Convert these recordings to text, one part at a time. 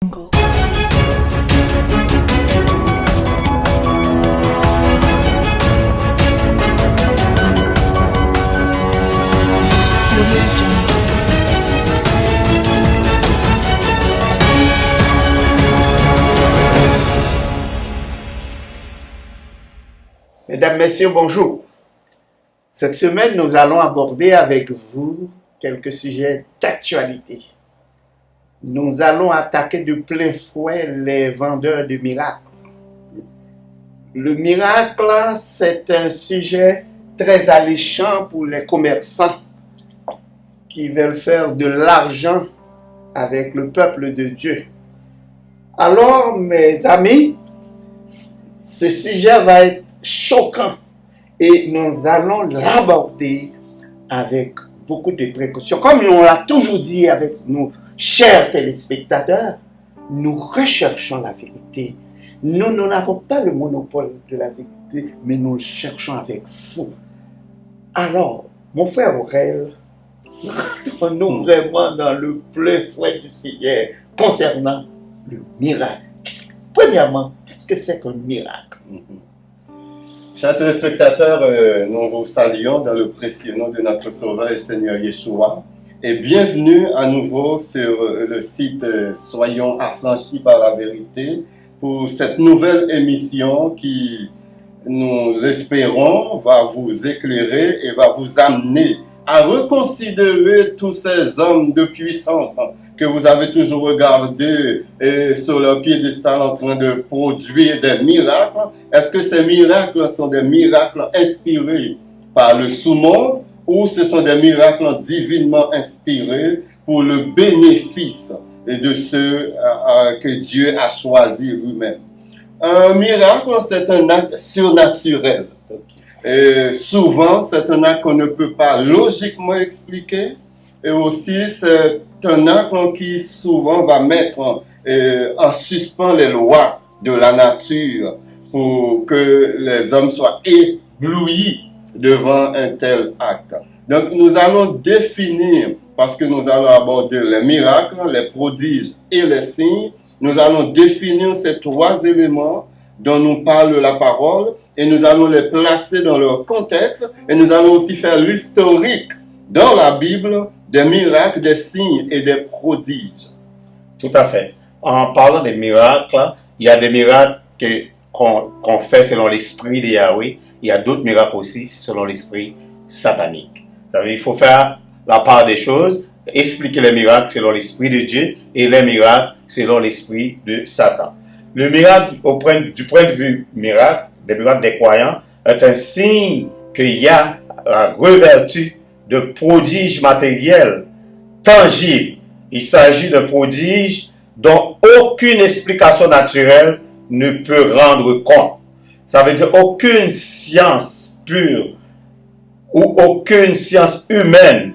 Jungle. Mesdames, Messieurs, bonjour. Cette semaine, nous allons aborder avec vous quelques sujets d'actualité. Nous allons attaquer de plein fouet les vendeurs de miracles. Le miracle, c'est un sujet très alléchant pour les commerçants qui veulent faire de l'argent avec le peuple de Dieu. Alors, mes amis, ce sujet va être choquant et nous allons l'aborder avec beaucoup de précautions. Comme on l'a toujours dit avec nos chers téléspectateurs, nous recherchons la vérité. Nous n'avons pas le monopole de la vérité, mais nous le cherchons avec vous. Alors, mon frère Aurel, rentrons-nous vraiment dans le plein fouet du sujet concernant le miracle. Premièrement, qu'est-ce que c'est qu'un miracle? Chers téléspectateurs, nous vous saluons dans le précieux nom de notre Sauveur et Seigneur Yeshua et bienvenue à nouveau sur le site Soyons affranchis par la vérité pour cette nouvelle émission qui, nous l'espérons, va vous éclairer et va vous amener à reconsidérer tous ces hommes de puissance que vous avez toujours regardés sur leur piédestal en train de produire des miracles. Est-ce que ces miracles sont des miracles inspirés par le sous-monde ou ce sont des miracles divinement inspirés pour le bénéfice de ceux que Dieu a choisis lui-même? Un miracle, c'est un acte surnaturel. Et souvent, c'est un acte qu'on ne peut pas logiquement expliquer. Et aussi, c'est un acte qui souvent va mettre en suspens les lois de la nature pour que les hommes soient éblouis devant un tel acte. Donc, nous allons définir, parce que nous allons aborder les miracles, les prodiges et les signes, nous allons définir ces trois éléments dont nous parle la parole et nous allons les placer dans leur contexte et nous allons aussi faire l'historique dans la Bible des miracles, des signes et des prodiges. Tout à fait. En parlant des miracles, il y a des miracles qu'on fait selon l'esprit de Yahweh. Il y a d'autres miracles aussi, c'est selon l'esprit satanique. Ça veut dire qu'il faut faire la part des choses, expliquer les miracles selon l'esprit de Dieu et les miracles selon l'esprit de Satan. Le miracle, du point de vue miracle, des miracles des croyants, est un signe qu'il y a la revêtu de prodiges matériels, tangibles. Il s'agit de prodiges dont aucune explication naturelle ne peut rendre compte. Ça veut dire aucune science pure ou aucune science humaine,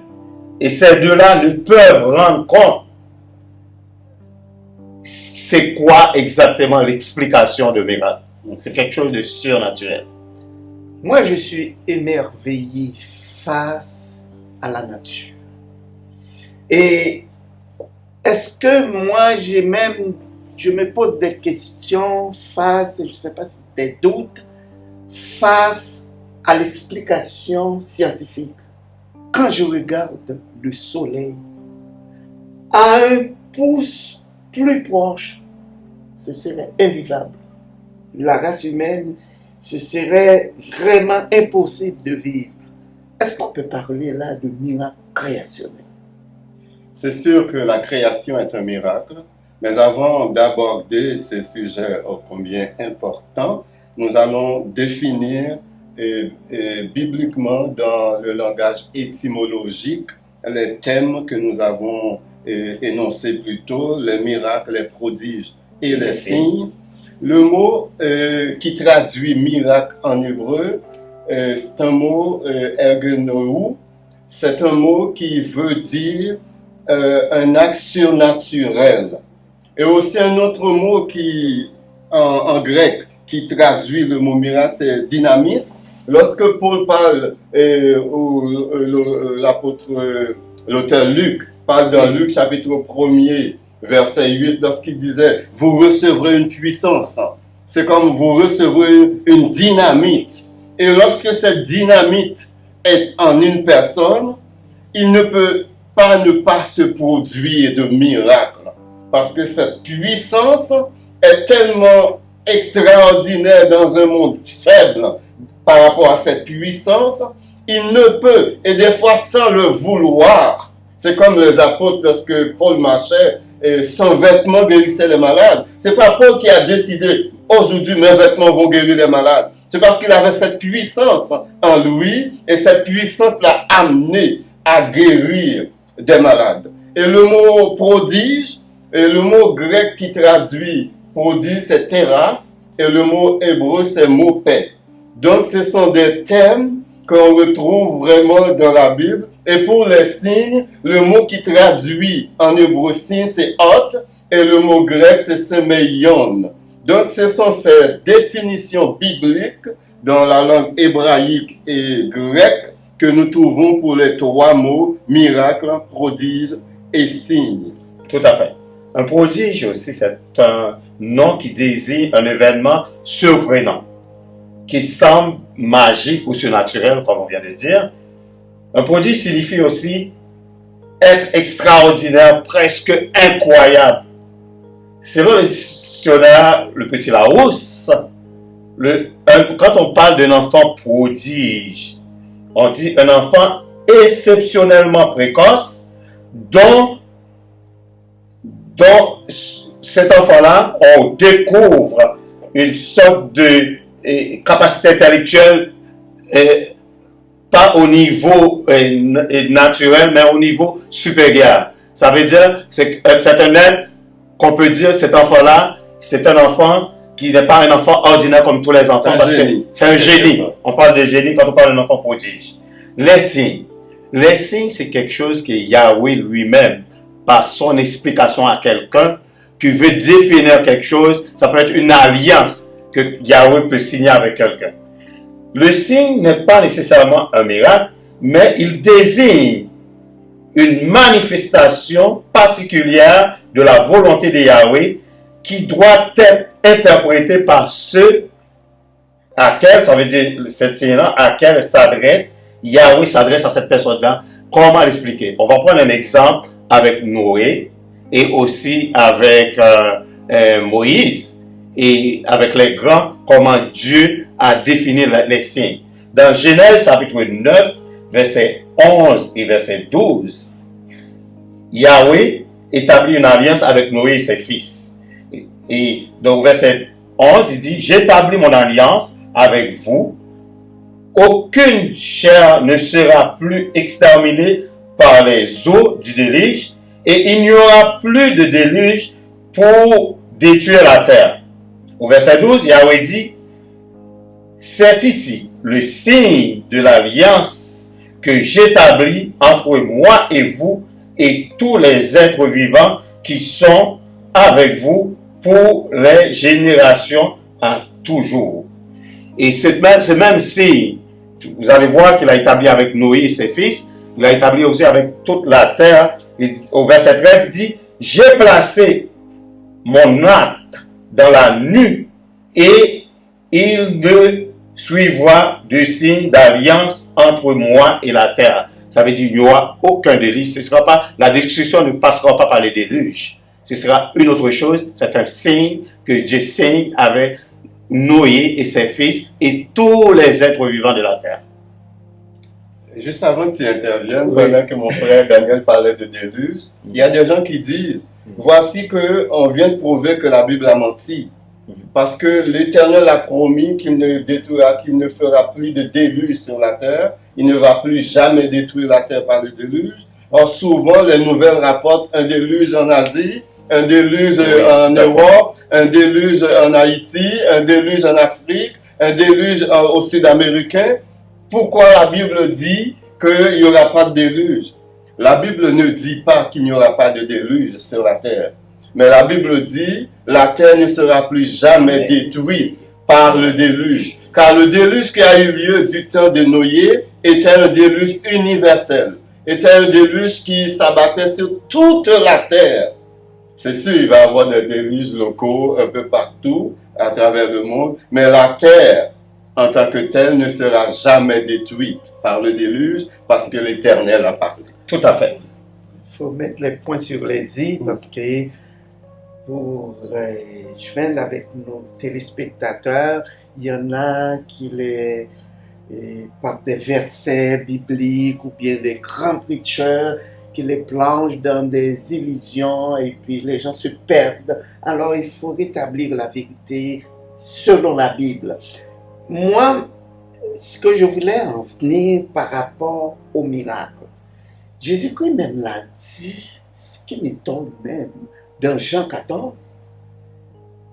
et ces deux-là ne peuvent rendre compte. C'est quoi exactement l'explication de miracle? C'est quelque chose de surnaturel. Moi, je suis émerveillé face à la nature. Et est-ce que moi, je me pose des questions face, je ne sais pas si des doutes, face à l'explication scientifique. Quand je regarde le soleil à un pouce plus proche, ce serait invivable. La race humaine, ce serait vraiment impossible de vivre. Est-ce qu'on peut parler là de miracle créationnel? C'est sûr que la création est un miracle, mais avant d'aborder ce sujet ô combien important, nous allons définir bibliquement dans le langage étymologique les thèmes que nous avons énoncés plus tôt, les miracles, les prodiges et les signes. Le mot qui traduit miracle en hébreu, c'est un mot ergenou. C'est un mot qui veut dire un acte surnaturel. Et aussi un autre mot qui, en grec, qui traduit le mot miracle, c'est dynamis. Lorsque Paul parle, ou l'auteur Luc parle dans Luc chapitre 1er verset 8, lorsqu'il disait, vous recevrez une puissance. C'est comme vous recevrez une dynamite. Et lorsque cette dynamite est en une personne, il ne peut pas ne pas se produire de miracles. Parce que cette puissance est tellement extraordinaire dans un monde faible par rapport à cette puissance, il ne peut, et des fois sans le vouloir. C'est comme les apôtres lorsque Paul marchait et son vêtement guérissait les malades. C'est pas Paul qui a décidé, aujourd'hui mes vêtements vont guérir les malades. C'est parce qu'il avait cette puissance en lui et cette puissance l'a amené à guérir des malades. Et le mot prodige, et le mot grec qui traduit prodige, c'est terrasse, et le mot hébreu, c'est mopé. Donc, ce sont des thèmes qu'on retrouve vraiment dans la Bible. Et pour les signes, le mot qui traduit en hébreu signe, c'est hot, et le mot grec, c'est semeion. Donc, ce sont ces définitions bibliques dans la langue hébraïque et grecque que nous trouvons pour les trois mots miracle, prodige et signe. Tout à fait. Un prodige aussi, c'est un nom qui désigne un événement surprenant, qui semble magique ou surnaturel, comme on vient de dire. Un prodige signifie aussi être extraordinaire, presque incroyable. Selon le dictionnaire Le Petit Larousse, quand on parle d'un enfant prodige, on dit un enfant exceptionnellement précoce dont cet enfant-là, on découvre une sorte de capacité intellectuelle, pas au niveau naturel, mais au niveau supérieur. Ça veut dire, c'est un être qu'on peut dire, cet enfant-là, c'est un enfant qui n'est pas un enfant ordinaire comme tous les enfants, parce que c'est un génie. On parle de génie quand on parle d'un enfant prodige. Les signes, c'est quelque chose que Yahweh lui-même, par son explication à quelqu'un, qui veut définir quelque chose, ça peut être une alliance que Yahweh peut signer avec quelqu'un. Le signe n'est pas nécessairement un miracle, mais il désigne une manifestation particulière de la volonté de Yahweh qui doit être interprétée par ceux à quel, ça veut dire cette signe-là, à quel s'adresse, Yahweh s'adresse à cette personne-là. Comment l'expliquer? On va prendre un exemple avec Noé et aussi avec Moïse et avec les grands, comment Dieu a défini les signes. Dans Genèse chapitre 9, verset 11 et verset 12, Yahweh établit une alliance avec Noé et ses fils. Et donc verset 11, il dit, j'établis mon alliance avec vous. Aucune chair ne sera plus exterminée par les eaux du déluge, et il n'y aura plus de déluge pour détruire la terre. Au verset 12, Yahweh dit, c'est ici le signe de l'alliance que j'établis entre moi et vous et tous les êtres vivants qui sont avec vous pour les générations à toujours. Et ce même signe, vous allez voir qu'il a établi avec Noé et ses fils, il a établi aussi avec toute la terre. Au verset 13, il dit, j'ai placé mon acte dans la nuit et il ne suivra de signe d'alliance entre moi et la terre. Ça veut dire qu'il n'y aura aucun déluge. Ce sera pas, la destruction ne passera pas par les déluges. Ce sera une autre chose. C'est un signe que Dieu signe avec Noé et ses fils et tous les êtres vivants de la terre. Juste avant que tu interviennes, pendant que mon frère Daniel parlait de déluge, il y a des gens qui disent, voici qu'on vient de prouver que la Bible a menti. Parce que l'Éternel a promis qu'il ne détruira, qu'il ne fera plus de déluge sur la terre. Il ne va plus jamais détruire la terre par le déluge. Or, souvent, les nouvelles rapportent un déluge en Asie, un déluge en Europe, un déluge en Haïti, un déluge en Afrique, un déluge au Sud-Américain. Pourquoi la Bible dit qu'il n'y aura pas de déluge? La Bible ne dit pas qu'il n'y aura pas de déluge sur la terre. Mais la Bible dit, la terre ne sera plus jamais détruite par le déluge. Car le déluge qui a eu lieu du temps de Noé était un déluge universel. Était un déluge qui s'abattait sur toute la terre. C'est sûr, il va y avoir des déluges locaux un peu partout à travers le monde, mais la terre en tant que telle ne sera jamais détruite par le déluge parce que l'Éternel a parlé. Tout à fait. Il faut mettre les points sur les i parce que pour joindre avec nos téléspectateurs, il y en a qui par des versets bibliques ou bien des grands preachers qui les plongent dans des illusions et puis les gens se perdent. Alors il faut rétablir la vérité selon la Bible. Moi, ce que je voulais en venir par rapport au miracle, Jésus-Christ même l'a dit, ce qui m'étonne même, dans Jean 14.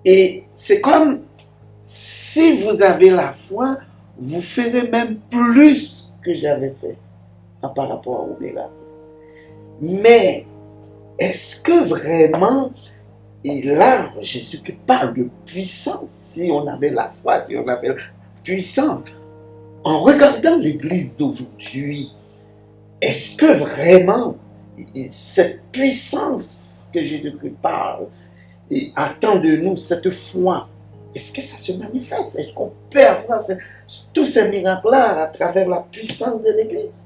Et c'est comme si vous avez la foi, vous ferez même plus que j'avais fait par rapport au miracle. Mais est-ce que vraiment, et là, Jésus-Christ parle de puissance, si on avait la foi, si on avait la puissance, en regardant l'Église d'aujourd'hui, est-ce que vraiment cette puissance que Jésus-Christ parle et attend de nous, cette foi, est-ce que ça se manifeste? Est-ce qu'on peut avoir tous ces miracles-là à travers la puissance de l'Église?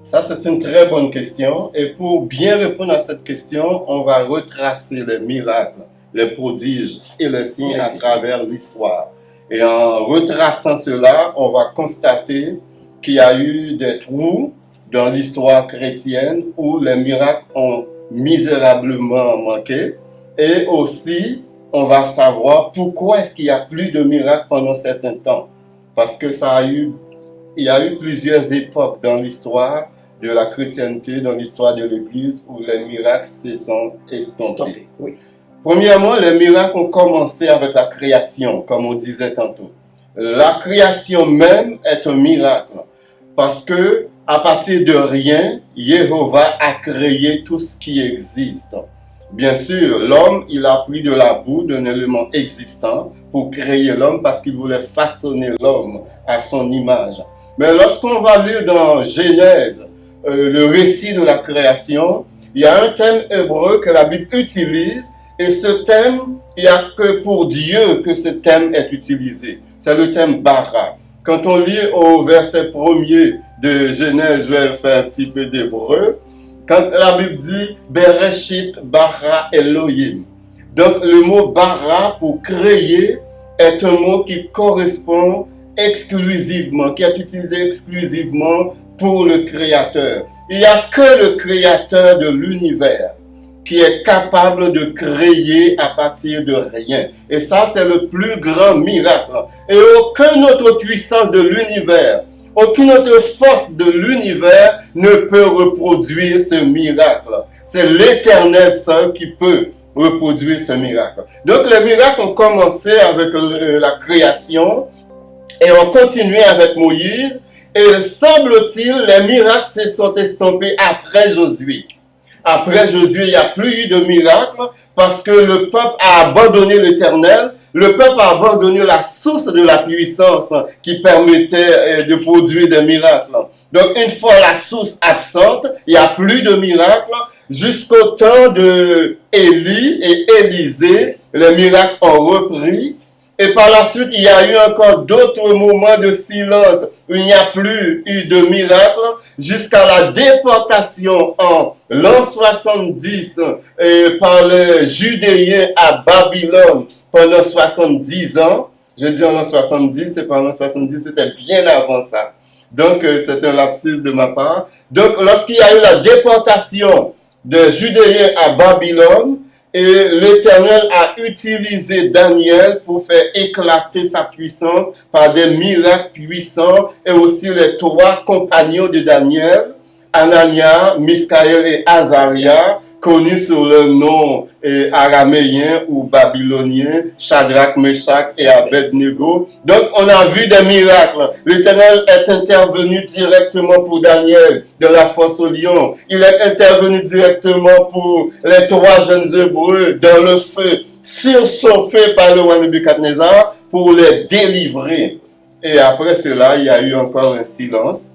Ça, c'est une très bonne question. Et pour bien répondre à cette question, on va retracer les miracles, les prodiges et les signes à travers l'histoire. Et en retraçant cela, on va constater qu'il y a eu des trous dans l'histoire chrétienne où les miracles ont misérablement manqué. Et aussi, on va savoir pourquoi est-ce qu'il n'y a plus de miracles pendant certains temps. Parce que il y a eu plusieurs époques dans l'histoire de la chrétienté, dans l'histoire de l'Église, où les miracles se sont estompés. Oui. Premièrement, les miracles ont commencé avec la création, comme on disait tantôt. La création même est un miracle, parce que à partir de rien, Jéhovah a créé tout ce qui existe. Bien sûr, l'homme, il a pris de la boue, d'un élément existant, pour créer l'homme, parce qu'il voulait façonner l'homme à son image. Mais lorsqu'on va lire dans Genèse, le récit de la création, il y a un thème hébreu que la Bible utilise, et ce thème, il n'y a que pour Dieu que ce thème est utilisé. C'est le thème bara. Quand on lit au verset 1er de Genèse, je vais faire un petit peu d'hébreu. Quand la Bible dit Bereshit bara Elohim. Donc le mot bara pour créer est un mot qui correspond exclusivement, qui est utilisé exclusivement pour le Créateur. Il n'y a que le Créateur de l'univers qui est capable de créer à partir de rien. Et ça, c'est le plus grand miracle. Et aucune autre puissance de l'univers, aucune autre force de l'univers ne peut reproduire ce miracle. C'est l'Éternel seul qui peut reproduire ce miracle. Donc, les miracles ont commencé avec la création et ont continué avec Moïse. Et semble-t-il, les miracles se sont estompés après Josué. Après Josué, il n'y a plus eu de miracles parce que le peuple a abandonné l'Éternel. Le peuple a abandonné la source de la puissance qui permettait de produire des miracles. Donc, une fois la source absente, il n'y a plus de miracles. Jusqu'au temps de Élie et Élisée, les miracles ont repris. Et par la suite, il y a eu encore d'autres moments de silence où il n'y a plus eu de miracle jusqu'à la déportation en l'an 70 par les Judéens à Babylone pendant 70 ans. Je dis en l'an 70, c'est pendant 70, c'était bien avant ça. Donc, c'est un lapsus de ma part. Donc, lorsqu'il y a eu la déportation des Judéens à Babylone, et l'Éternel a utilisé Daniel pour faire éclater sa puissance par des miracles puissants et aussi les trois compagnons de Daniel, Anania, Miskaël et Azaria, connus sous le nom araméen ou babylonien, Shadrach, Meshach et Abednego. Donc, on a vu des miracles. L'Éternel est intervenu directement pour Daniel dans la fosse au lion. Il est intervenu directement pour les trois jeunes Hébreux dans le feu, surchauffés par le roi Nebuchadnezzar pour les délivrer. Et après cela, il y a eu encore un silence,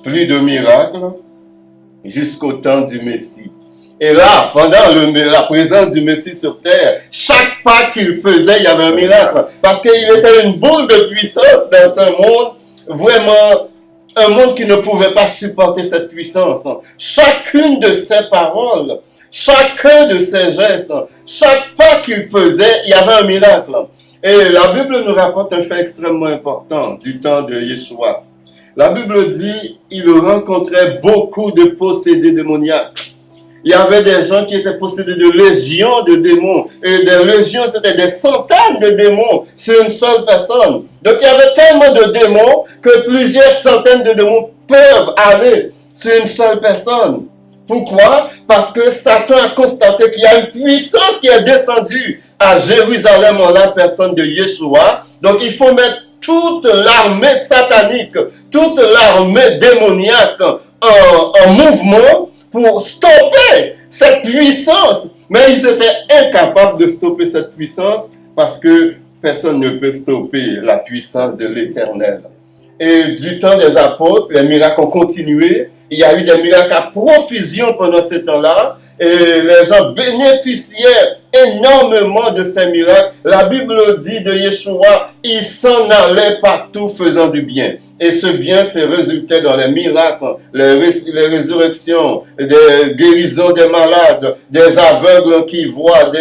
plus de miracles, jusqu'au temps du Messie. Et là, pendant la présence du Messie sur terre, chaque pas qu'il faisait, il y avait un miracle. Parce qu'il était une boule de puissance dans un monde, vraiment, un monde qui ne pouvait pas supporter cette puissance. Chacune de ses paroles, chacun de ses gestes, chaque pas qu'il faisait, il y avait un miracle. Et la Bible nous rapporte un fait extrêmement important du temps de Yeshua. La Bible dit, il rencontrait beaucoup de possédés démoniaques. Il y avait des gens qui étaient possédés de légions de démons. Et des légions, c'était des centaines de démons sur une seule personne. Donc il y avait tellement de démons que plusieurs centaines de démons peuvent aller sur une seule personne. Pourquoi? Parce que Satan a constaté qu'il y a une puissance qui est descendue à Jérusalem en la personne de Yeshua. Donc il faut mettre toute l'armée satanique, toute l'armée démoniaque en mouvement pour stopper cette puissance. Mais ils étaient incapables de stopper cette puissance parce que personne ne peut stopper la puissance de l'Éternel. Et du temps des apôtres, les miracles ont continué. Il y a eu des miracles à profusion pendant ce temps-là. Et les gens bénéficiaient énormément de ces miracles. La Bible dit de Yeshua, il s'en allait partout faisant du bien. Et ce bien se résultait dans les miracles, les résurrections, des guérisons des malades, des aveugles qui voient,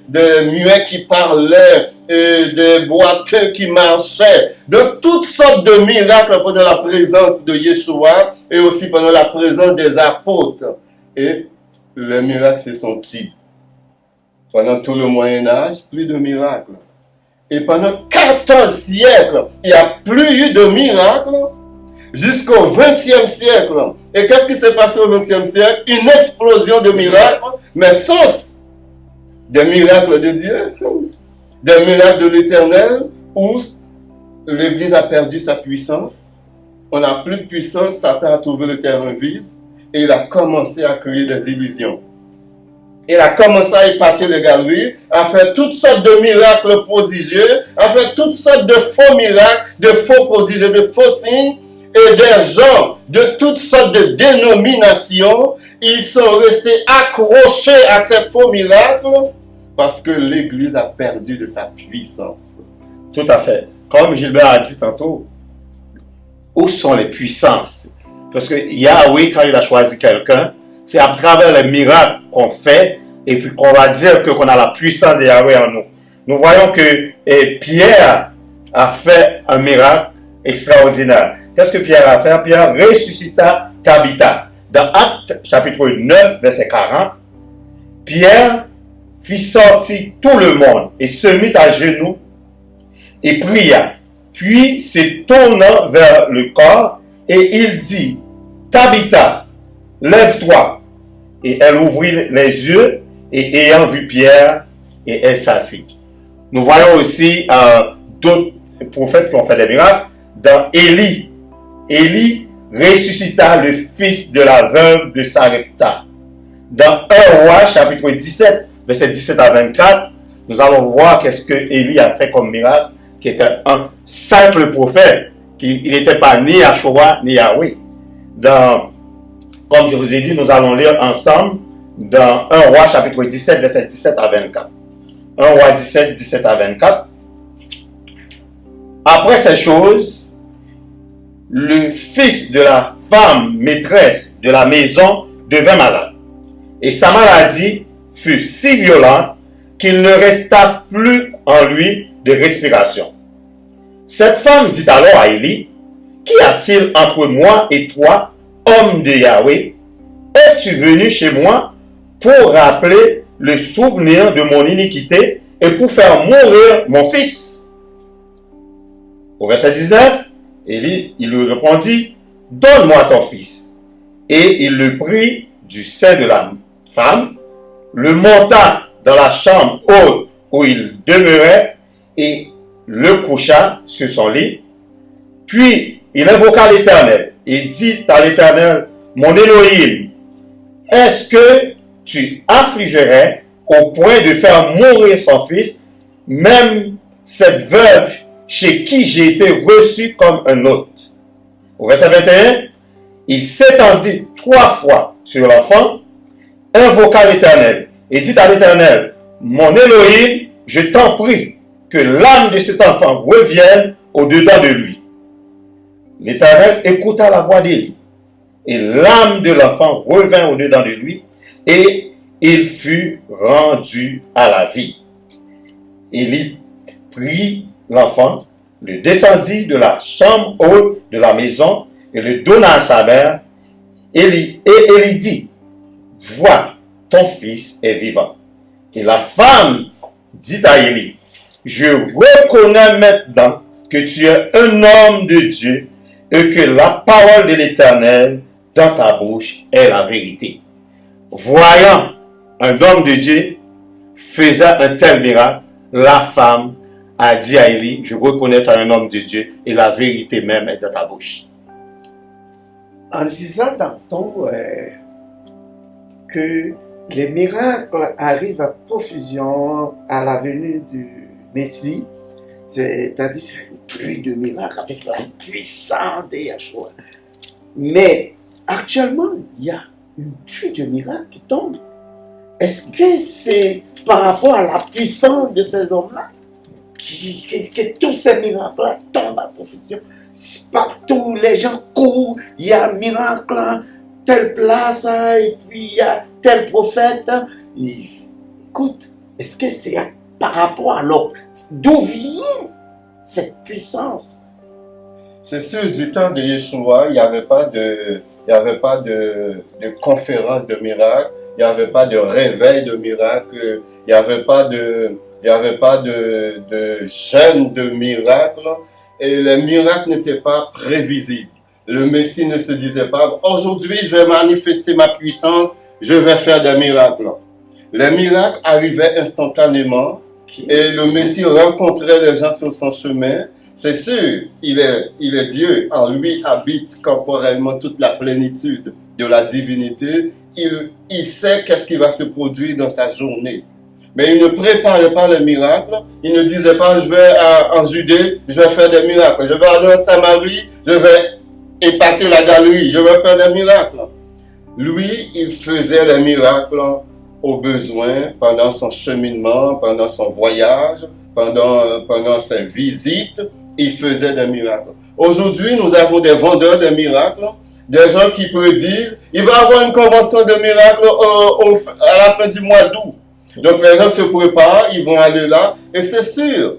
des muets qui parlaient, et des boiteux qui marchaient. De toutes sortes de miracles pendant la présence de Yeshua et aussi pendant la présence des apôtres. Et les miracles se sont tus. Pendant tout le Moyen-Âge, plus de miracles. Et pendant 14 siècles, il n'y a plus eu de miracles jusqu'au 20e siècle. Et qu'est-ce qui s'est passé au 20e siècle? Une explosion de miracles, mais sauce des miracles de Dieu, des miracles de l'Éternel, où l'Église a perdu sa puissance. On n'a plus de puissance, Satan a trouvé le terrain vide et il a commencé à créer des illusions. Il a commencé à épater les galeries, à faire toutes sortes de miracles prodigieux, à faire toutes sortes de faux miracles, de faux prodigieux, de faux signes. Et des gens de toutes sortes de dénominations, ils sont restés accrochés à ces faux miracles parce que l'Église a perdu de sa puissance. Tout à fait. Comme Gilbert a dit tantôt, où sont les puissances? Parce que Yahweh, quand il a choisi quelqu'un, c'est à travers les miracles qu'on fait et puis qu'on va dire qu'on a la puissance de Yahweh en nous. Nous voyons que Pierre a fait un miracle extraordinaire. Qu'est-ce que Pierre a fait? Pierre ressuscita Tabitha. Dans Actes chapitre 9, verset 40, Pierre fit sortir tout le monde et se mit à genoux et pria. Puis se tournant vers le corps et il dit, Tabitha, lève-toi. Et elle ouvrit les yeux et ayant vu Pierre, et elle s'assit. Nous voyons aussi d'autres prophètes qui ont fait des miracles. Dans Élie, Élie ressuscita le fils de la veuve de Sarepta. Dans 1 Roi, chapitre 17, verset 17 à 24, nous allons voir qu'est-ce que Élie a fait comme miracle, qui était un simple prophète, il n'était pas ni Yahshua ni Yahweh. Comme je vous ai dit, nous allons lire ensemble dans 1 Roi, chapitre 17, verset 17 à 24. 1 Roi 17, 17 à 24. Après ces choses, le fils de la femme maîtresse de la maison devint malade. Et sa maladie fut si violente qu'il ne resta plus en lui de respiration. Cette femme dit alors à Élie, qu'y a-t-il entre moi et toi, homme de Yahweh? Es-tu venu chez moi pour rappeler le souvenir de mon iniquité et pour faire mourir mon fils? Au verset 19, Élie, il lui répondit, donne-moi ton fils. Et il le prit du sein de la femme, le monta dans la chambre haute où il demeurait et le coucha sur son lit. Puis il invoqua l'Éternel et dit à l'Éternel, mon Élohim, est-ce que tu affligerais au point de faire mourir son fils, même cette veuve chez qui j'ai été reçu comme un hôte? Au verset 21, il s'étendit 3 fois sur l'enfant, invoqua l'Éternel et dit à l'Éternel, mon Elohim, je t'en prie que l'âme de cet enfant revienne au-dedans de lui. L'Éternel écouta la voix d'Élie et l'âme de l'enfant revint au-dedans de lui et il fut rendu à la vie. Élie prit l'enfant, le descendit de la chambre haute de la maison et le donna à sa mère. Élie dit, vois, ton fils est vivant. Et la femme dit à Élie, je reconnais maintenant que tu es un homme de Dieu et que la parole de l'Éternel dans ta bouche est la vérité. Voyant un homme de Dieu faisant un tel miracle, la femme a dit à Élie, je reconnais tu es un homme de Dieu et la vérité même est dans ta bouche. En disant tantôt que les miracles arrivent à profusion à la venue du Messie, c'est-à-dire une pluie de miracles avec la puissance de Yahshua. Mais actuellement, il y a une pluie de miracles qui tombe. Est-ce que c'est par rapport à la puissance de ces hommes-là que tous ces miracles-là tombent à profusion? Partout, les gens courent, il y a un miracle, telle place, et puis il y a tel prophète. Écoute, est-ce que c'est par rapport à l'autre? D'où vient cette puissance? C'est sûr, du temps de Yeshua, il n'y avait pas de conférence de miracles, il n'y avait pas de réveil de miracles, il n'y avait pas de jeûne de miracles, et les miracles n'étaient pas prévisibles. Le Messie ne se disait pas, aujourd'hui je vais manifester ma puissance, je vais faire des miracles. Les miracles arrivaient instantanément, et le Messie rencontrait les gens sur son chemin. C'est sûr, il est Dieu, en lui habite corporellement toute la plénitude de la divinité. Il sait qu'est-ce qui va se produire dans sa journée. Mais il ne préparait pas les miracles. Il ne disait pas, je vais en Judée, je vais faire des miracles. Je vais aller en Samarie, je vais épater la galerie, je vais faire des miracles. Lui, il faisait les miracles au besoin pendant son cheminement, pendant son voyage, pendant ses visites. Il faisait des miracles. Aujourd'hui, nous avons des vendeurs de miracles, des gens qui prédisent, il va y avoir une convention de miracles à la fin du mois d'août. Donc les gens se préparent, ils vont aller là, et c'est sûr,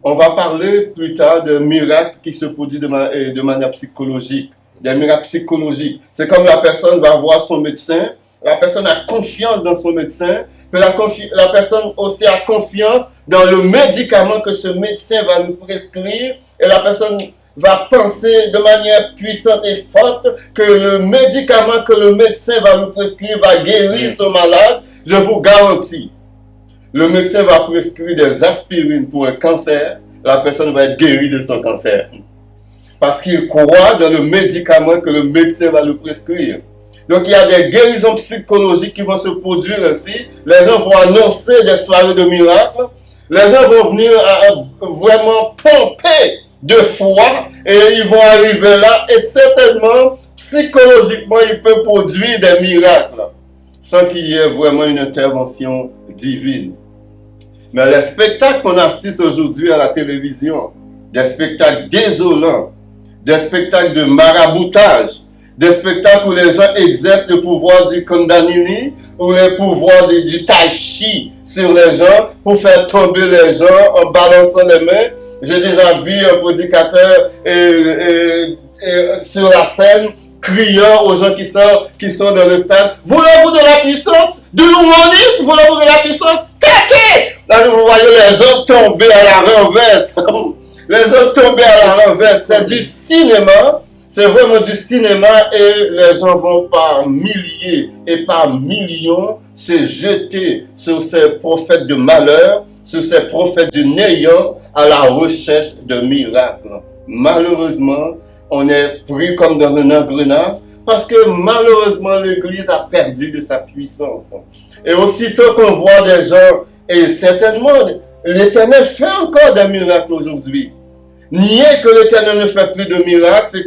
on va parler plus tard de miracles qui se produisent de manière psychologique, des miracles psychologiques. C'est comme la personne va voir son médecin, la personne a confiance dans son médecin, puis la personne aussi a confiance dans le médicament que ce médecin va lui prescrire, et la personne va penser de manière puissante et forte que le médicament que le médecin va lui prescrire va guérir son malade. Je vous garantis, le médecin va prescrire des aspirines pour un cancer, la personne va être guérie de son cancer. Parce qu'il croit dans le médicament que le médecin va lui prescrire. Donc il y a des guérisons psychologiques qui vont se produire ainsi. Les gens vont annoncer des soirées de miracles. Les gens vont venir vraiment pomper de foi et ils vont arriver là et certainement, psychologiquement, ils peuvent produire des miracles sans qu'il y ait vraiment une intervention divine. Mais les spectacles qu'on assiste aujourd'hui à la télévision, des spectacles désolants, des spectacles de maraboutage, des spectacles où les gens exercent le pouvoir du Kundalini ou le pouvoir du Tai Chi sur les gens pour faire tomber les gens en balançant les mains. J'ai déjà vu un prédicateur sur la scène criant aux gens qui sont dans le stade, voulez-vous de la puissance? De l'humanisme? Voulez-vous de la puissance? Caquez! Là, vous voyez les gens tomber à la renverse. Les gens tomber à la renverse. C'est du cinéma. C'est vraiment du cinéma et les gens vont par milliers et par millions se jeter sur ces prophètes de malheur, sur ces prophètes du néant à la recherche de miracles. Malheureusement, on est pris comme dans un engrenage parce que malheureusement l'Église a perdu de sa puissance. Et aussitôt qu'on voit des gens, et certainement l'Éternel fait encore des miracles aujourd'hui. Nier que l'Éternel ne fait plus de miracles,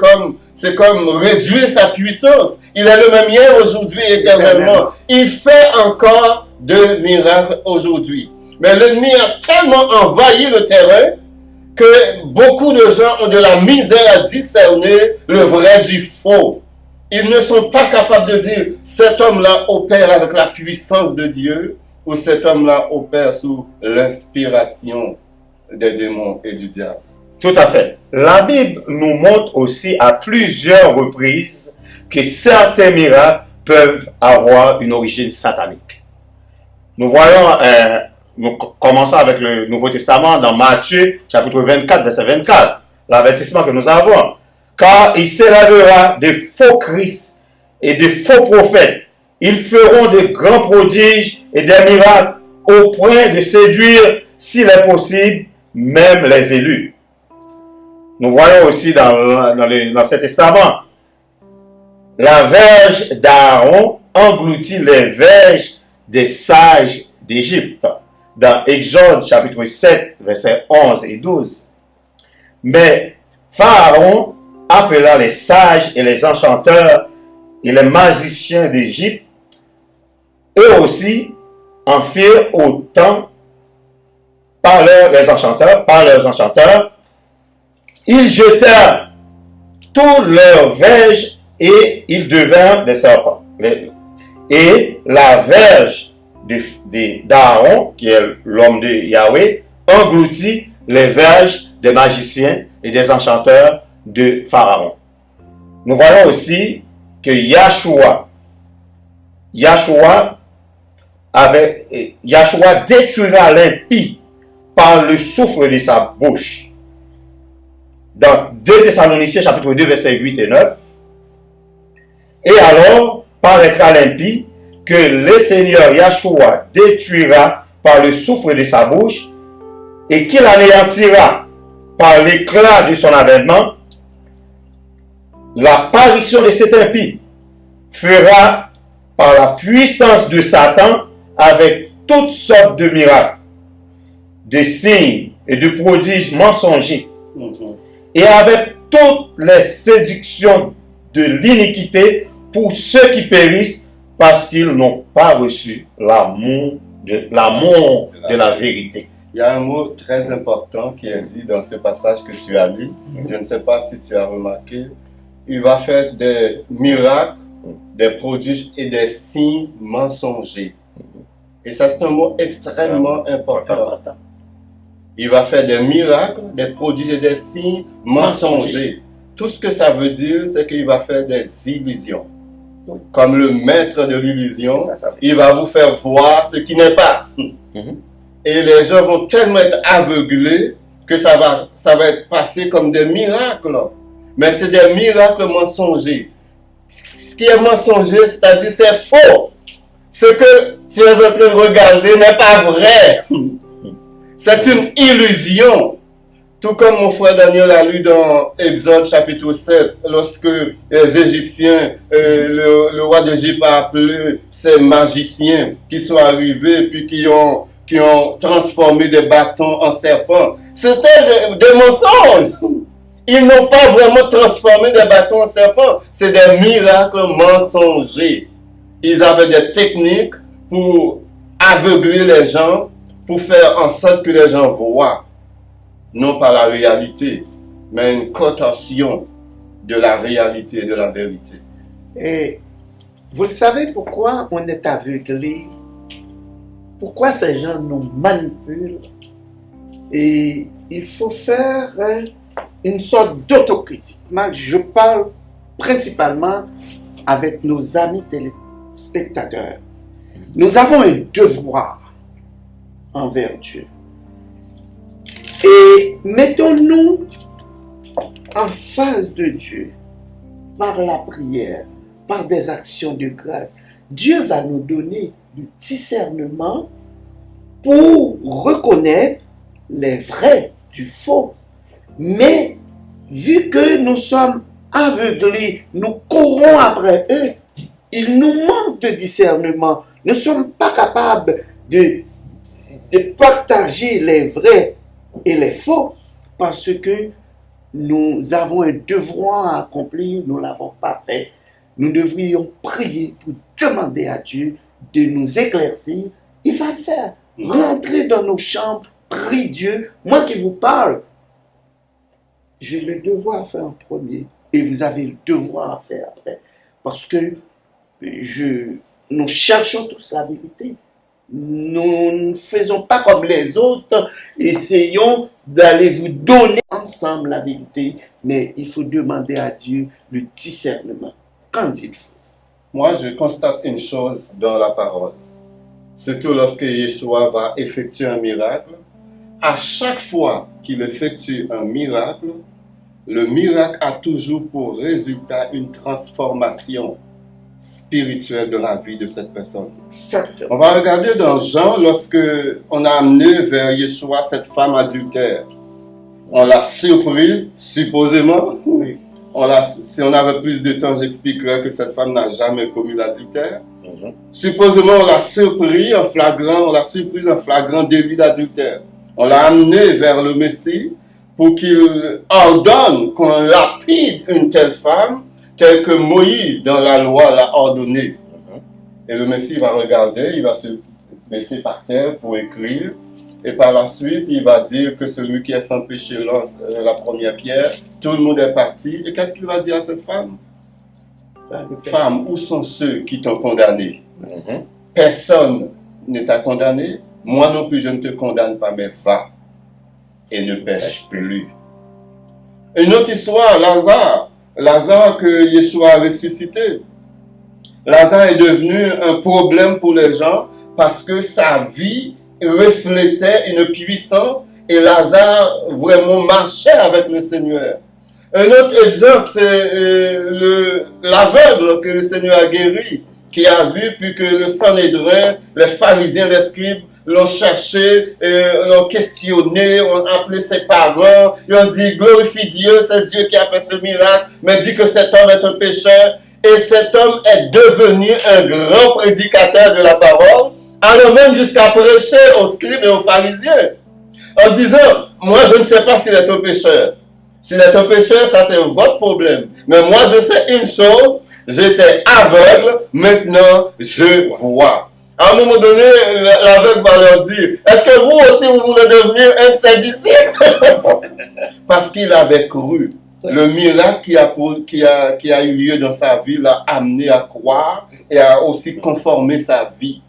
c'est comme réduire sa puissance. Il est le même hier, aujourd'hui et éternellement. Il fait encore de miracles aujourd'hui. Mais l'ennemi a tellement envahi le terrain que beaucoup de gens ont de la misère à discerner le vrai du faux. Ils ne sont pas capables de dire cet homme-là opère avec la puissance de Dieu ou cet homme-là opère sous l'inspiration des démons et du diable. Tout à fait. La Bible nous montre aussi à plusieurs reprises que certains miracles peuvent avoir une origine satanique. Nous voyons, nous commençons avec le Nouveau Testament dans Matthieu, chapitre 24, verset 24, l'avertissement que nous avons. Car il s'élèvera des faux Christ et des faux prophètes. Ils feront de grands prodiges et des miracles au point de séduire, s'il est possible, même les élus. Nous voyons aussi dans l'Ancien Testament, la verge d'Aaron engloutit les verges des sages d'Égypte. Dans Exode chapitre 7, versets 11 et 12. Mais Pharaon appela les sages et les enchanteurs et les magiciens d'Égypte. Eux aussi en firent autant par leurs enchanteurs. Ils jetèrent tous leurs verges et ils devinrent des serpents. Et la verge d'Aaron, qui est l'homme de Yahweh, engloutit les verges des magiciens et des enchanteurs de Pharaon. Nous voyons aussi que Yahshua détruira l'impie par le souffle de sa bouche. Dans 2 Thessaloniciens chapitre 2 versets 8 et 9. Et alors paraîtra l'impie que le Seigneur Yahshua détruira par le souffle de sa bouche et qu'il anéantira par l'éclat de son avènement. L'apparition de cet impie fera par la puissance de Satan avec toutes sortes de miracles, de signes et de prodiges mensongers et avec toutes les séductions de l'iniquité pour ceux qui périssent parce qu'ils n'ont pas reçu l'amour de la vérité. Il y a un mot très important qui est dit dans ce passage que tu as lu. Je ne sais pas si tu as remarqué. Il va faire des miracles, des prodiges et des signes mensongers. Et ça, c'est un mot extrêmement important. Il va faire des miracles, des prodiges et des signes mensongers. Tout ce que ça veut dire, c'est qu'il va faire des illusions. Comme le maître de l'illusion, il va vous faire voir ce qui n'est pas. Et les gens vont tellement être aveuglés que ça va être passé comme des miracles. Mais c'est des miracles mensongers. Ce qui est mensonger, c'est-à-dire c'est faux. Ce que tu es en train de regarder n'est pas vrai. C'est une illusion. Tout comme mon frère Daniel a lu dans Exode chapitre 7, lorsque les Égyptiens, le roi d'Égypte a appelé ces magiciens qui sont arrivés puis qui ont transformé des bâtons en serpents. C'était des mensonges. Ils n'ont pas vraiment transformé des bâtons en serpents. C'est des miracles mensongers. Ils avaient des techniques pour aveugler les gens, pour faire en sorte que les gens voient. Non pas la réalité, mais une contorsion de la réalité et de la vérité. Et vous le savez pourquoi on est aveuglé? Pourquoi ces gens nous manipulent? Et il faut faire une sorte d'autocritique. Je parle principalement avec nos amis téléspectateurs. Nous avons un devoir envers Dieu. Et mettons-nous en face de Dieu par la prière, par des actions de grâce. Dieu va nous donner du discernement pour reconnaître les vrais du faux. Mais vu que nous sommes aveuglés, nous courons après eux, il nous manque de discernement. Nous ne sommes pas capables de partager les vrais et les faux parce que nous avons un devoir à accomplir, nous ne l'avons pas fait. Nous devrions prier pour demander à Dieu de nous éclaircir. Il va le faire. Rentrez dans nos chambres, prie Dieu. Moi qui vous parle, j'ai le devoir à faire en premier et vous avez le devoir à faire après. Parce que nous cherchons tous la vérité. Nous ne faisons pas comme les autres, essayons d'aller vous donner ensemble la vérité, mais il faut demander à Dieu le discernement. Quand il faut. Moi, je constate une chose dans la parole. Surtout lorsque Yeshua va effectuer un miracle. À chaque fois qu'il effectue un miracle, le miracle a toujours pour résultat une transformation spirituelle de la vie de cette personne. Exactement. On va regarder dans Jean lorsque on a amené vers Yeshua cette femme adultère. On l'a surprise, supposément. Oui. Si on avait plus de temps, j'expliquerais que cette femme n'a jamais commis l'adultère. Supposément, on l'a surprise en flagrant délit d'adultère. On l'a amené vers le Messie pour qu'il ordonne qu'on lapide une telle femme, tel que Moïse dans la loi l'a ordonné. Et le Messie va regarder, il va se laisser par terre pour écrire. Et par la suite, il va dire que celui qui est sans péché lance la première pierre. Tout le monde est parti. Et qu'est-ce qu'il va dire à cette femme? Femme, où sont ceux qui t'ont condamné? Personne ne t'a condamné. Moi non plus, je ne te condamne pas, mais va et ne pêche plus. Une autre histoire, Lazare. Lazare que Yeshua a ressuscité. Lazare est devenu un problème pour les gens parce que sa vie reflétait une puissance et Lazare vraiment marchait avec le Seigneur. Un autre exemple, c'est l'aveugle que le Seigneur a guéri, qui a vu, puis que le Sanhédrin, les pharisiens, les scribes, l'ont cherché, l'ont questionné, ont appelé ses parents, ils ont dit, glorifie Dieu, c'est Dieu qui a fait ce miracle, mais dit que cet homme est un pécheur, et cet homme est devenu un grand prédicateur de la parole, allant même jusqu'à prêcher aux scribes et aux pharisiens, en disant, moi je ne sais pas s'il est un pécheur. S'il est un pécheur, ça c'est votre problème. Mais moi je sais une chose, j'étais aveugle, maintenant je vois. À un moment donné, l'aveugle va leur dire, est-ce que vous aussi vous voulez devenir un de ses disciples? Parce qu'il avait cru. Le miracle qui a eu lieu dans sa vie l'a amené à croire et à aussi conformer sa vie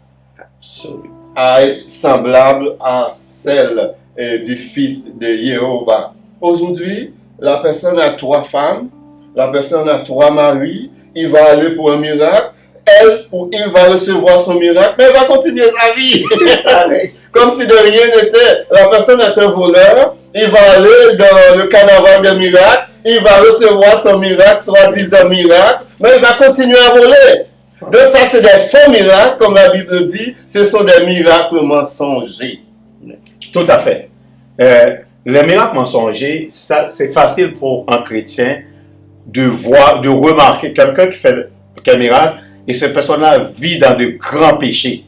à être semblable à celle du Fils de Jéhovah. Aujourd'hui, la personne a 3 femmes, la personne a 3 maris, il va aller pour un miracle, il va recevoir son miracle, mais il va continuer sa vie. Comme si de rien n'était. La personne est un voleur, il va aller dans le carnaval des miracles, il va recevoir son miracle, soi-disant miracle, mais il va continuer à voler. Donc ça, c'est des faux miracles, comme la Bible dit, ce sont des miracles mensongers. Tout à fait. Les miracles mensongers, ça, c'est facile pour un chrétien de voir, de remarquer quelqu'un qui fait un miracle et cette personne-là vit dans de grands péchés,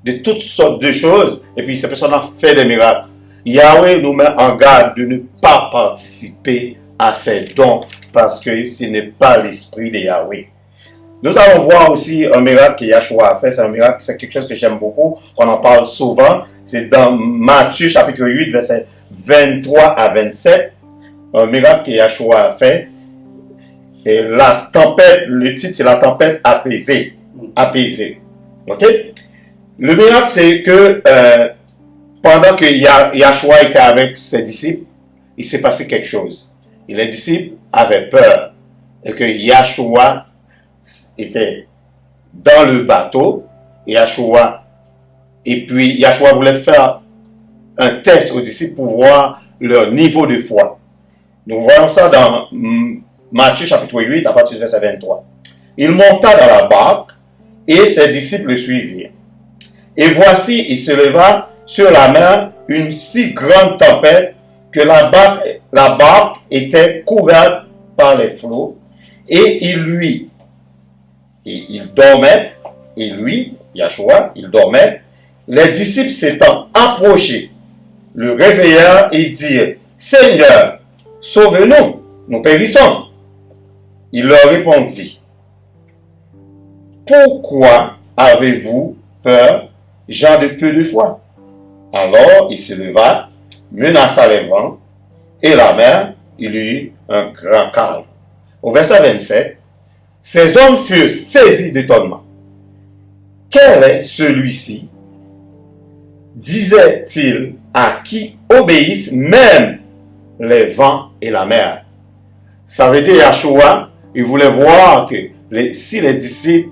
de toutes sortes de choses, et puis cette personne-là fait des miracles. Yahweh nous met en garde de ne pas participer à ces dons parce que ce n'est pas l'esprit de Yahweh. Nous allons voir aussi un miracle que Yahshua a fait. C'est un miracle, c'est quelque chose que j'aime beaucoup, qu'on en parle souvent. C'est dans Matthieu chapitre 8, versets 23 à 27. Un miracle que Yahshua a fait. Et la tempête, le titre c'est la tempête apaisée. Apaisée. Ok? Le miracle c'est que pendant que Yahshua était avec ses disciples, il s'est passé quelque chose. Et les disciples avaient peur. Et que Yahshua était dans le bateau, et puis Yahshua voulait faire un test aux disciples pour voir leur niveau de foi. Nous voyons ça dans Matthieu chapitre 8 à partir du verset 23. Il monta dans la barque et ses disciples le suivirent. Et voici, il se leva sur la mer une si grande tempête que la barque était couverte par les flots et il dormait, et lui, Yahshua, il dormait. Les disciples s'étant approchés, le réveillèrent et dirent, Seigneur, sauve-nous. nous périssons. Il leur répondit, pourquoi avez-vous peur, gens de peu de foi? Alors il se leva, menaça les vents et la mer, il eut un grand calme. Au verset 27, ces hommes furent saisis d'étonnement. Quel est celui-ci, disait-il, à qui obéissent même les vents et la mer? Ça veut dire, Yahshua, il voulait voir que si les disciples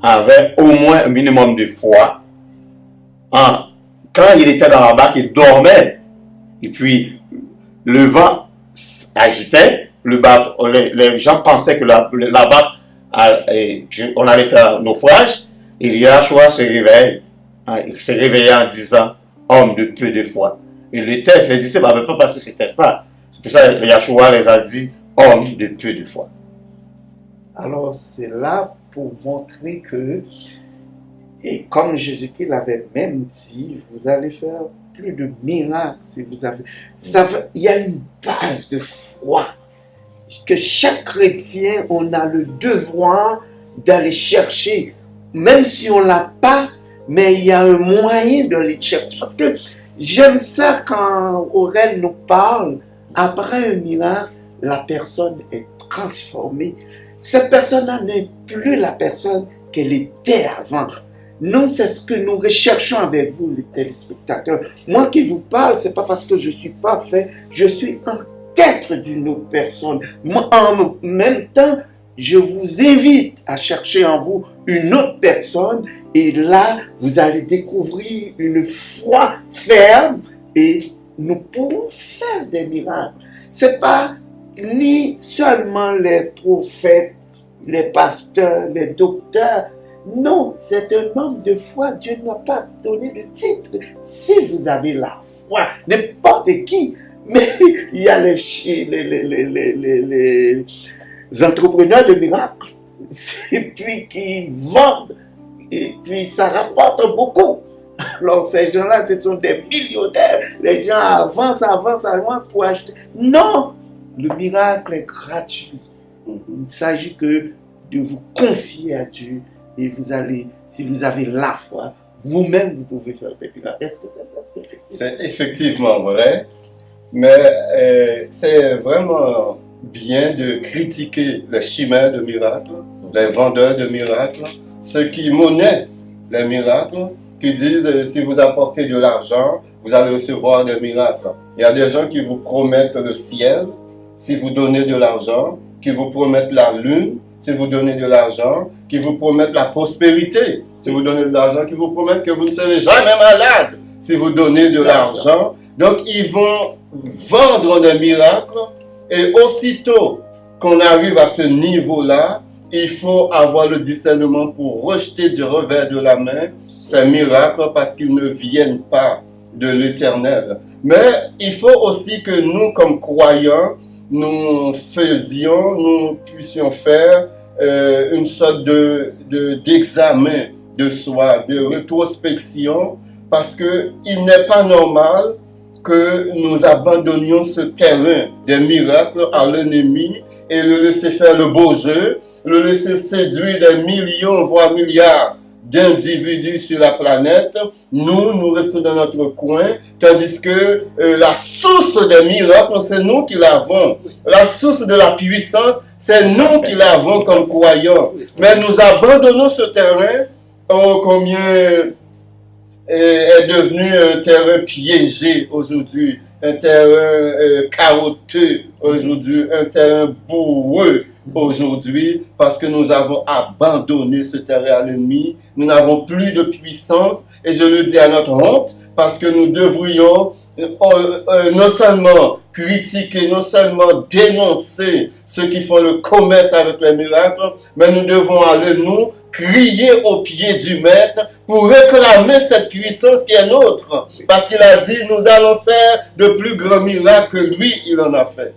avaient au moins un minimum de foi, quand il était dans la barque, il dormait, et puis le vent agitait, les gens pensaient que la barque, on allait faire un naufrage, et Yahshua se réveille. Il s'est réveillé en disant, homme de peu de foi. Et les disciples n'avaient pas passé ce test-là. C'est pour ça que Yahshua les a dit, homme de peu de foi. Alors, c'est là pour montrer que, et comme Jésus-Christ l'avait même dit, vous allez faire plus de miracles si vous avez. Il y a une base de foi que chaque chrétien, on a le devoir d'aller chercher, même si on ne l'a pas, mais il y a un moyen de les chercher. Parce que j'aime ça quand Aurel nous parle, après un miracle, la personne est transformée. Cette personne-là n'est plus la personne qu'elle était avant. Nous, c'est ce que nous recherchons avec vous, les téléspectateurs. Moi qui vous parle, ce n'est pas parce que je suis parfait, je suis en quête d'une autre personne. Moi, en même temps, je vous invite à chercher en vous une autre personne et là, vous allez découvrir une foi ferme et nous pourrons faire des miracles. Ce n'est pas ni seulement les prophètes, les pasteurs, les docteurs. Non, c'est un homme de foi. Dieu n'a pas donné de titre. Si vous avez la foi, n'importe qui, mais il y a les entrepreneurs de miracles, et puis qui vendent, et puis ça rapporte beaucoup. Alors ces gens-là, ce sont des millionnaires. Les gens avancent pour acheter. Non, le miracle est gratuit. Il s'agit que de vous confier à Dieu et vous allez, si vous avez la foi, vous-même vous pouvez faire des miracles. Est-ce que c'est effectivement vrai, mais c'est vraiment bien de critiquer les chimères de miracles, les vendeurs de miracles, ceux qui monnaient les miracles, qui disent si vous apportez de l'argent, vous allez recevoir des miracles. Il y a des gens qui vous promettent le ciel si vous donnez de l'argent, qui vous promettent la lune si vous donnez de l'argent, qui vous promettent la prospérité si vous donnez de l'argent, qui vous promettent que vous ne serez jamais malade si vous donnez de l'argent. Donc ils vont vendre des miracles et aussitôt qu'on arrive à ce niveau-là, il faut avoir le discernement pour rejeter du revers de la main ces miracles parce qu'ils ne viennent pas de l'Éternel. Mais il faut aussi que nous, comme croyants, nous puissions faire une sorte d'examen de soi, de rétrospection, parce qu'il n'est pas normal que nous abandonnions ce terrain des miracles à l'ennemi et le laisser faire le beau jeu, le laisser séduire des millions, voire milliards d'individus sur la planète. Nous restons dans notre coin, tandis que la source des miracles, c'est nous qui l'avons. La source de la puissance, c'est nous qui l'avons comme croyants. Mais nous abandonnons ce terrain, combien est devenu un terrain piégé aujourd'hui, un terrain carotteux aujourd'hui, un terrain boueux aujourd'hui, parce que nous avons abandonné ce terrain à l'ennemi. Nous n'avons plus de puissance, et je le dis à notre honte, parce que nous devrions non seulement critiquer, non seulement dénoncer ceux qui font le commerce avec les miracles, mais nous devons aller nous crier au pied du maître pour réclamer cette puissance qui est nôtre. Parce qu'il a dit, nous allons faire de plus grands miracles que lui, il en a fait.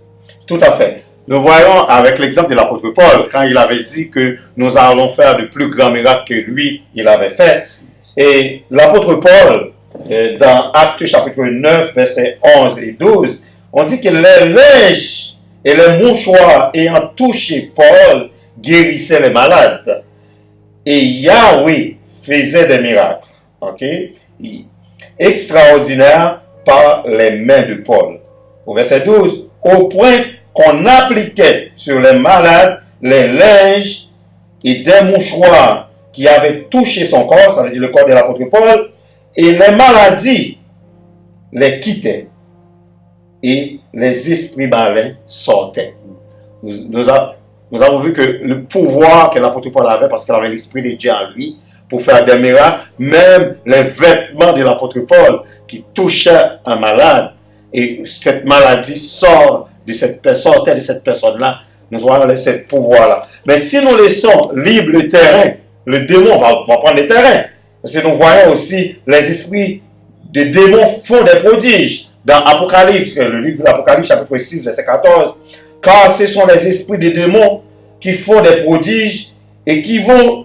Tout à fait. Nous voyons avec l'exemple de l'apôtre Paul, quand il avait dit que nous allons faire de plus grands miracles que lui, il avait fait. Et l'apôtre Paul, dans Actes chapitre 9, versets 11 et 12, on dit que les linges et les mouchoirs ayant touché Paul guérissaient les malades. Et Yahweh faisait des miracles, ok, extraordinaires par les mains de Paul. Au verset 12, au point qu'on appliquait sur les malades les linges et des mouchoirs qui avaient touché son corps, ça veut dire le corps de l'apôtre Paul, et les maladies les quittaient et les esprits malins sortaient. Nous avons vu que le pouvoir que l'apôtre Paul avait, parce qu'il avait l'esprit de Dieu en lui, pour faire des miracles, même les vêtements de l'apôtre Paul qui touchaient un malade, et cette maladie sortait de cette personne-là, nous avons laissé ce pouvoir-là. Mais si nous laissons libre le terrain, le démon va prendre le terrain. Parce que nous voyons aussi les esprits des démons font des prodiges. Dans Apocalypse, le livre de l'Apocalypse, chapitre 6, verset 14, car ce sont les esprits des démons qui font des prodiges et qui vont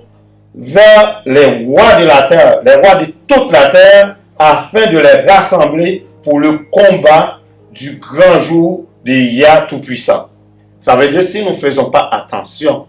vers les rois de la terre, les rois de toute la terre, afin de les rassembler pour le combat du grand jour de Yah Tout-Puissant. Ça veut dire, si nous ne faisons pas attention,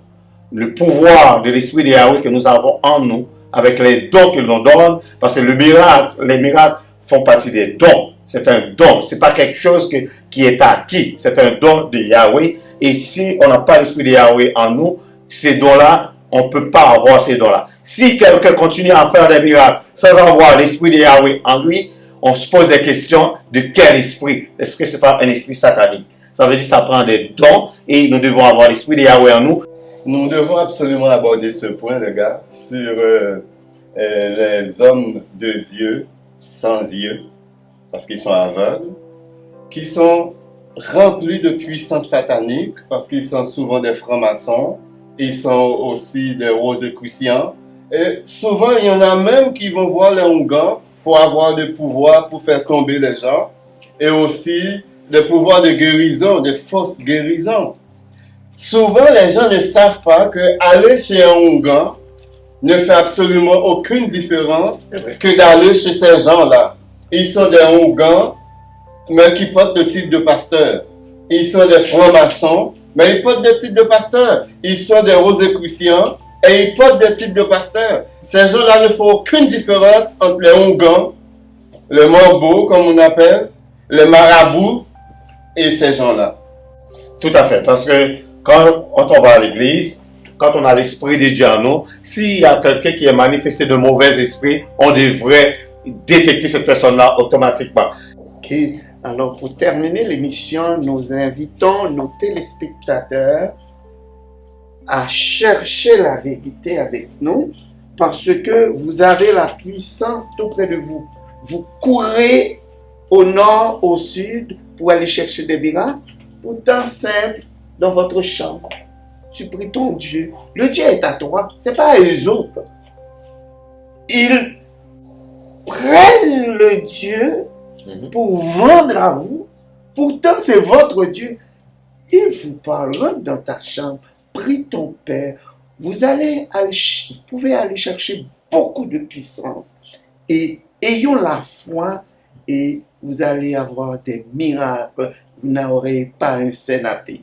le pouvoir de l'esprit de Yahweh que nous avons en nous, avec les dons qu'il nous donne, parce que les miracles font partie des dons. C'est un don, ce n'est pas quelque chose qui est acquis, c'est un don de Yahweh. Et si on n'a pas l'esprit de Yahweh en nous, ces dons-là, on ne peut pas avoir ces dons-là. Si quelqu'un continue à faire des miracles sans avoir l'esprit de Yahweh en lui, on se pose des questions de quel esprit? Est-ce que ce n'est pas un esprit satanique? Ça veut dire que ça prend des dons et nous devons avoir l'esprit de Yahweh en nous. Nous devons absolument aborder ce point, les gars, sur les hommes de Dieu sans yeux, parce qu'ils sont aveugles, qui sont remplis de puissance satanique, parce qu'ils sont souvent des francs-maçons, ils sont aussi des rosicruciens, et souvent il y en a même qui vont voir les Hongans pour avoir des pouvoirs pour faire tomber les gens, et aussi des pouvoirs de guérison, des fausses guérisons. Souvent, les gens ne savent pas qu'aller chez un Hongan ne fait absolument aucune différence que d'aller chez ces gens-là. Ils sont des Hongans, mais qui portent le titre de pasteur. Ils sont des francs-maçons, mais ils portent le titre de pasteur. Ils sont des rosicruciens et ils portent le titre de pasteur. Ces gens-là ne font aucune différence entre les Hongans, le morbo, comme on appelle, le marabout et ces gens-là. Tout à fait, parce que quand on va à l'église, quand on a l'esprit de Dieu en nous, s'il y a quelqu'un qui est manifesté de mauvais esprit, on devrait détecter cette personne-là automatiquement. Ok, alors pour terminer l'émission, nous invitons nos téléspectateurs à chercher la vérité avec nous, parce que vous avez la puissance tout près de vous. Vous courez au nord, au sud, pour aller chercher des miracles, pourtant simple, dans votre chambre. Tu pries ton Dieu. Le Dieu est à toi, ce n'est pas à eux autres. Ils prennent le Dieu pour vendre à vous, pourtant c'est votre Dieu. Il vous parle, rentre dans ta chambre, prie ton Père. Vous pouvez aller chercher beaucoup de puissance. Et ayons la foi et vous allez avoir des miracles. Vous n'aurez pas un cent à payer.